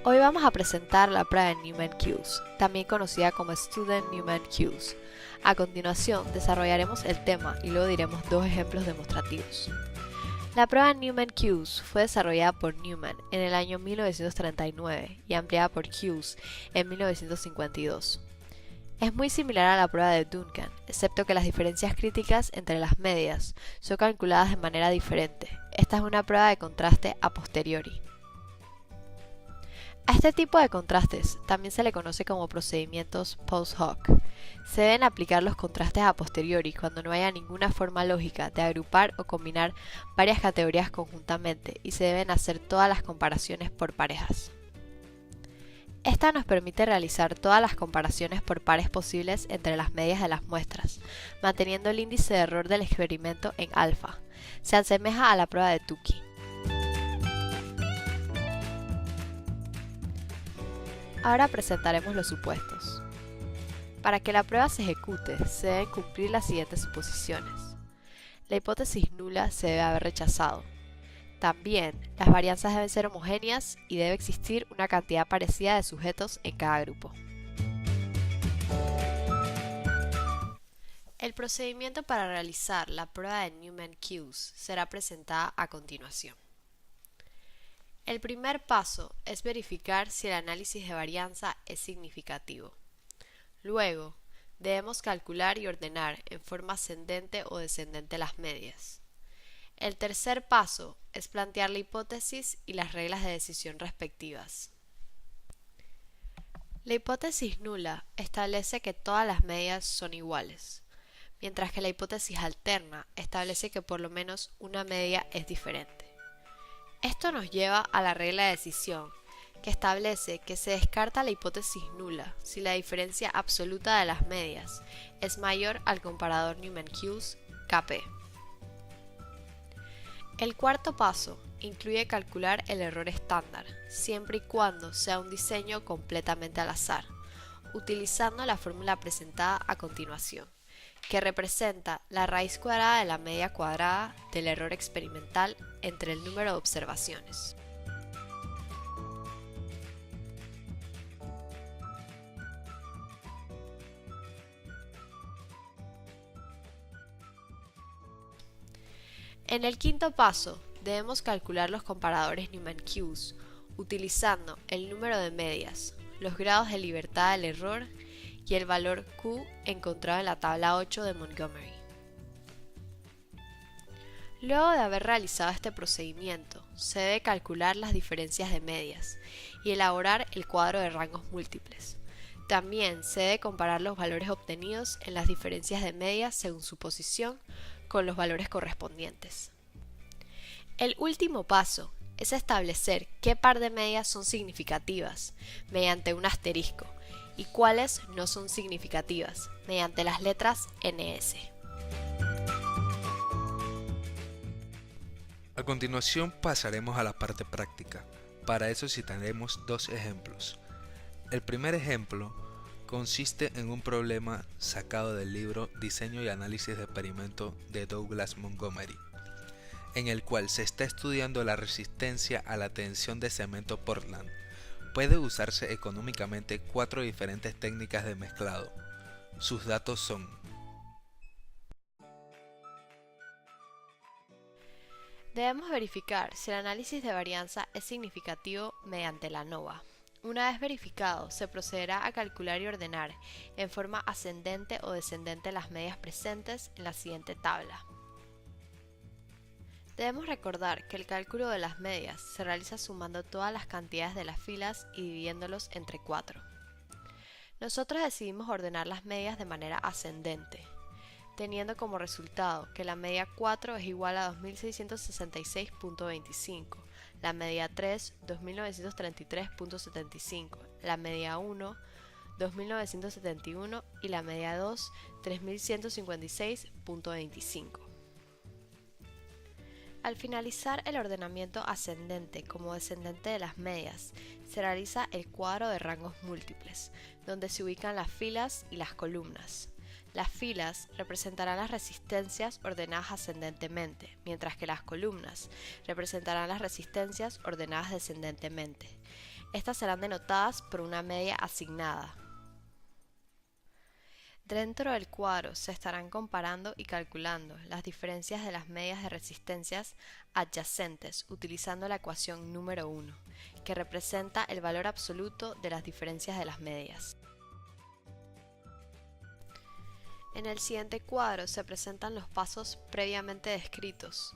Hoy vamos a presentar la prueba de Newman-Hughes, también conocida como Student Newman-Hughes. A continuación, desarrollaremos el tema y luego diremos dos ejemplos demostrativos. La prueba Newman-Hughes fue desarrollada por Newman en el año 1939 y ampliada por Hughes en 1952. Es muy similar a la prueba de Duncan, excepto que las diferencias críticas entre las medias son calculadas de manera diferente. Esta es una prueba de contraste a posteriori. A este tipo de contrastes también se le conoce como procedimientos post hoc. Se deben aplicar los contrastes a posteriori cuando no haya ninguna forma lógica de agrupar o combinar varias categorías conjuntamente y se deben hacer todas las comparaciones por parejas. Esta nos permite realizar todas las comparaciones por pares posibles entre las medias de las muestras, manteniendo el índice de error del experimento en alfa. Se asemeja a la prueba de Tukey. Ahora presentaremos los supuestos. Para que la prueba se ejecute, se deben cumplir las siguientes suposiciones. La hipótesis nula se debe haber rechazado. También, las varianzas deben ser homogéneas y debe existir una cantidad parecida de sujetos en cada grupo. El procedimiento para realizar la prueba de Newman-Hughes será presentada a continuación. El primer paso es verificar si el análisis de varianza es significativo. Luego, debemos calcular y ordenar en forma ascendente o descendente las medias. El tercer paso es plantear la hipótesis y las reglas de decisión respectivas. La hipótesis nula establece que todas las medias son iguales, mientras que la hipótesis alterna establece que por lo menos una media es diferente. Esto nos lleva a la regla de decisión, que establece que se descarta la hipótesis nula si la diferencia absoluta de las medias es mayor al comparador Newman-Hughes Kp. El cuarto paso incluye calcular el error estándar, siempre y cuando sea un diseño completamente al azar, utilizando la fórmula presentada a continuación, que representa la raíz cuadrada de la media cuadrada del error experimental entre el número de observaciones. En el quinto paso, debemos calcular los comparadores Newman-Hughes, utilizando el número de medias, los grados de libertad del error y el valor Q encontrado en la tabla 8 de Montgomery. Luego de haber realizado este procedimiento, se debe calcular las diferencias de medias y elaborar el cuadro de rangos múltiples. También se debe comparar los valores obtenidos en las diferencias de medias según su posición con los valores correspondientes. El último paso es establecer qué par de medias son significativas mediante un asterisco y cuáles no son significativas mediante las letras NS. A continuación pasaremos a la parte práctica. Para eso citaremos dos ejemplos. El primer ejemplo consiste en un problema sacado del libro Diseño y Análisis de Experimento de Douglas Montgomery, en el cual se está estudiando la resistencia a la tensión de cemento Portland. Puede usarse económicamente 4 diferentes técnicas de mezclado. Sus datos son: Debemos verificar si el análisis de varianza es significativo mediante la ANOVA. Una vez verificado, se procederá a calcular y ordenar en forma ascendente o descendente las medias presentes en la siguiente tabla. Debemos recordar que el cálculo de las medias se realiza sumando todas las cantidades de las filas y dividiéndolos entre 4. Nosotros decidimos ordenar las medias de manera ascendente, teniendo como resultado que la media 4 es igual a 2666.25, la media 3, 2933.75, la media 1, 2971 y la media 2, 3156.25. Al finalizar el ordenamiento ascendente como descendente de las medias, se realiza el cuadro de rangos múltiples, donde se ubican las filas y las columnas. Las filas representarán las resistencias ordenadas ascendentemente, mientras que las columnas representarán las resistencias ordenadas descendentemente. Estas serán denotadas por una media asignada. Dentro del cuadro se estarán comparando y calculando las diferencias de las medias de resistencias adyacentes utilizando la ecuación número 1, que representa el valor absoluto de las diferencias de las medias. En el siguiente cuadro se presentan los pasos previamente descritos,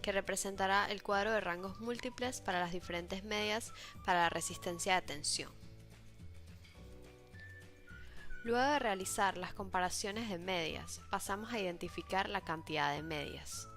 que representará el cuadro de rangos múltiples para las diferentes medias para la resistencia de tensión. Luego de realizar las comparaciones de medias, pasamos a identificar la cantidad de medias.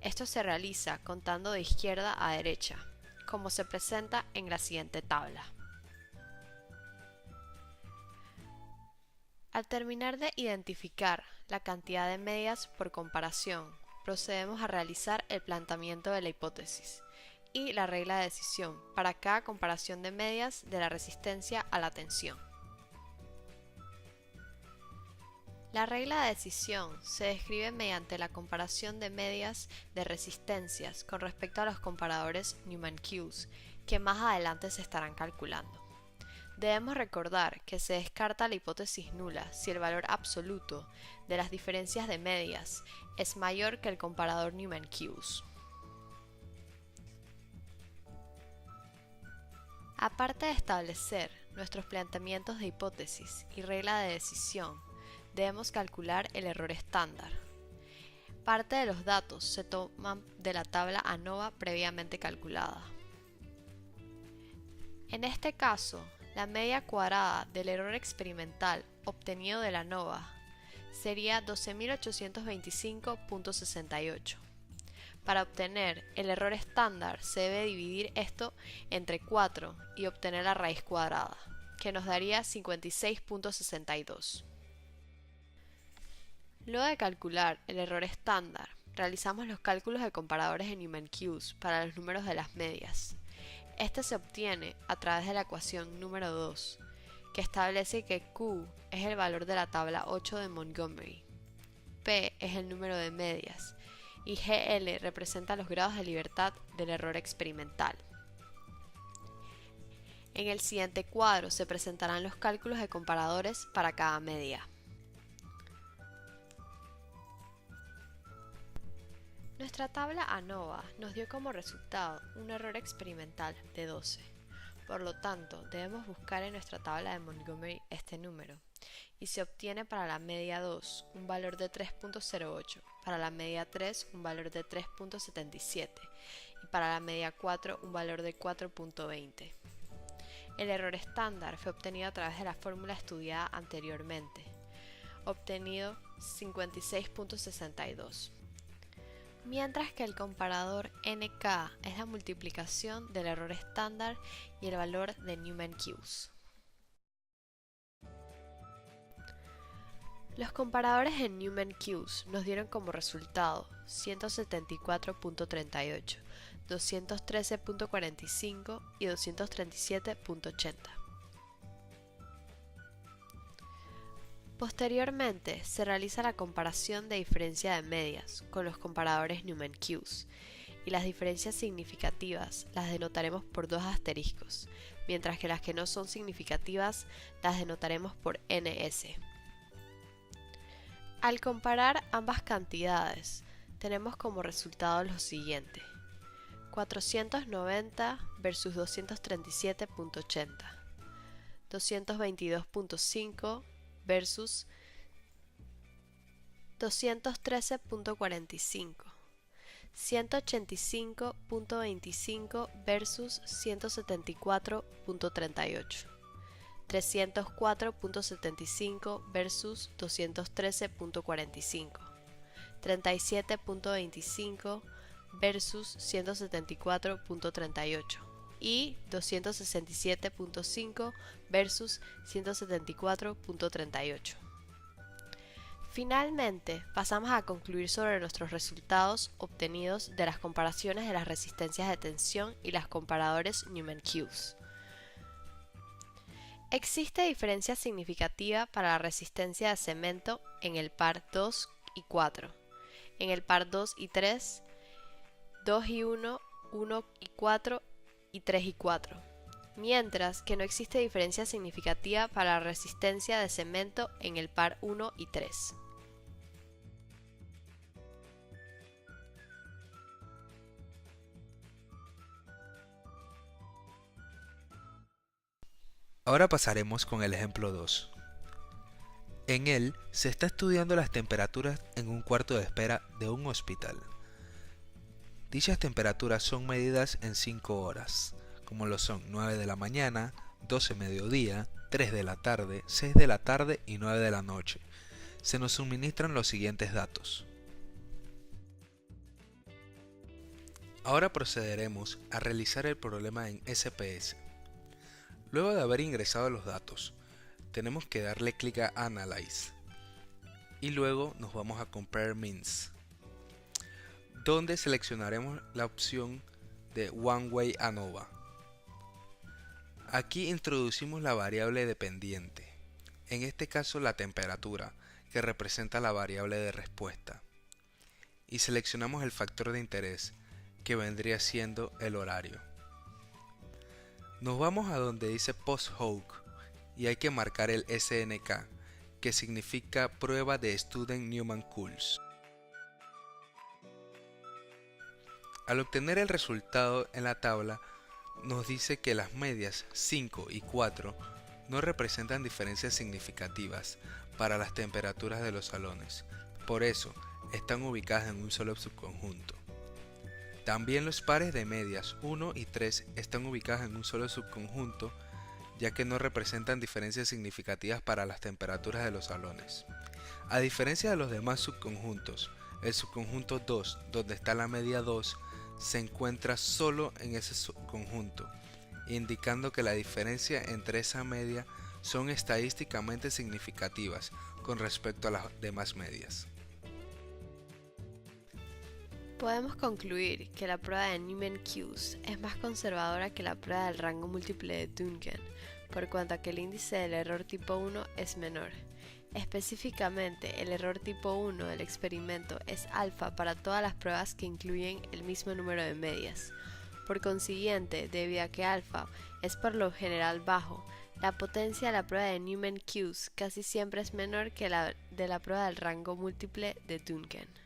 Esto se realiza contando de izquierda a derecha, como se presenta en la siguiente tabla. Al terminar de identificar la cantidad de medias por comparación, procedemos a realizar el planteamiento de la hipótesis y la regla de decisión para cada comparación de medias de la resistencia a la tensión. La regla de decisión se describe mediante la comparación de medias de resistencias con respecto a los comparadores Newman-Hughes, que más adelante se estarán calculando. Debemos recordar que se descarta la hipótesis nula si el valor absoluto de las diferencias de medias es mayor que el comparador Newman-Hughes. Aparte de establecer nuestros planteamientos de hipótesis y regla de decisión, debemos calcular el error estándar. Parte de los datos se toman de la tabla ANOVA previamente calculada. En este caso, la media cuadrada del error experimental obtenido de la ANOVA sería 12.825.68. Para obtener el error estándar se debe dividir esto entre 4 y obtener la raíz cuadrada, que nos daría 56.62. Luego de calcular el error estándar, realizamos los cálculos de comparadores de Newman-Hughes para los números de las medias. Este se obtiene a través de la ecuación número 2, que establece que Q es el valor de la tabla 8 de Montgomery, P es el número de medias y GL representa los grados de libertad del error experimental. En el siguiente cuadro se presentarán los cálculos de comparadores para cada media. Nuestra tabla ANOVA nos dio como resultado un error experimental de 12. Por lo tanto, debemos buscar en nuestra tabla de Montgomery este número, y se obtiene para la media 2 un valor de 3.08, para la media 3 un valor de 3.77 y para la media 4 un valor de 4.20. El error estándar fue obtenido a través de la fórmula estudiada anteriormente, obtenido 56.62. Mientras que el comparador NK es la multiplicación del error estándar y el valor de Newman-Hughes. Los comparadores de Newman-Hughes nos dieron como resultado 174.38, 213.45 y 237.80. Posteriormente, se realiza la comparación de diferencia de medias con los comparadores Newman-Hughes y las diferencias significativas las denotaremos por 2 asteriscos, mientras que las que no son significativas las denotaremos por NS. Al comparar ambas cantidades, tenemos como resultado lo siguiente: 490 versus 237.80, 222.5 versus 213.45, 185.25 versus 174.38, 304.75 versus 213.45, 37.25 versus 174.38 y 267.5 versus 174.38. Finalmente, pasamos a concluir sobre nuestros resultados obtenidos de las comparaciones de las resistencias de tensión y las comparadores Newman-Hughes. Existe diferencia significativa para la resistencia de cemento en el par 2 y 4, en el par 2 y 3, 2 y 1, 1 y 4 y 3 y 4. mientras que no existe diferencia significativa para la resistencia de cemento en el par 1 y 3. Ahora pasaremos con el ejemplo 2. En él se está estudiando las temperaturas en un cuarto de espera de un hospital. Dichas temperaturas son medidas en 5 horas, como lo son 9 de la mañana, 12 mediodía, 3 de la tarde, 6 de la tarde y 9 de la noche. Se nos suministran los siguientes datos. Ahora procederemos a realizar el problema en SPS. Luego de haber ingresado los datos, tenemos que darle clic a Analyze y luego nos vamos a Compare Means, donde seleccionaremos la opción de One Way ANOVA. Aquí introducimos la variable dependiente, en este caso la temperatura, que representa la variable de respuesta, y seleccionamos el factor de interés, que vendría siendo el horario. Nos vamos a donde dice Post-Hoc y hay que marcar el SNK, que significa prueba de Student Newman Cool's. Al obtener el resultado en la tabla, nos dice que las medias 5 y 4 no representan diferencias significativas para las temperaturas de los salones, por eso están ubicadas en un solo subconjunto. También los pares de medias 1 y 3 están ubicados en un solo subconjunto, ya que no representan diferencias significativas para las temperaturas de los salones. A diferencia de los demás subconjuntos, el subconjunto 2, donde está la media 2, se encuentra solo en ese subconjunto, indicando que la diferencia entre esa media son estadísticamente significativas con respecto a las demás medias. Podemos concluir que la prueba de Newman-Hughes es más conservadora que la prueba del rango múltiple de Duncan, por cuanto a que el índice del error tipo 1 es menor. Específicamente, el error tipo 1 del experimento es alfa para todas las pruebas que incluyen el mismo número de medias. Por consiguiente, debido a que alfa es por lo general bajo, la potencia de la prueba de Newman-Hughes casi siempre es menor que la de la prueba del rango múltiple de Duncan.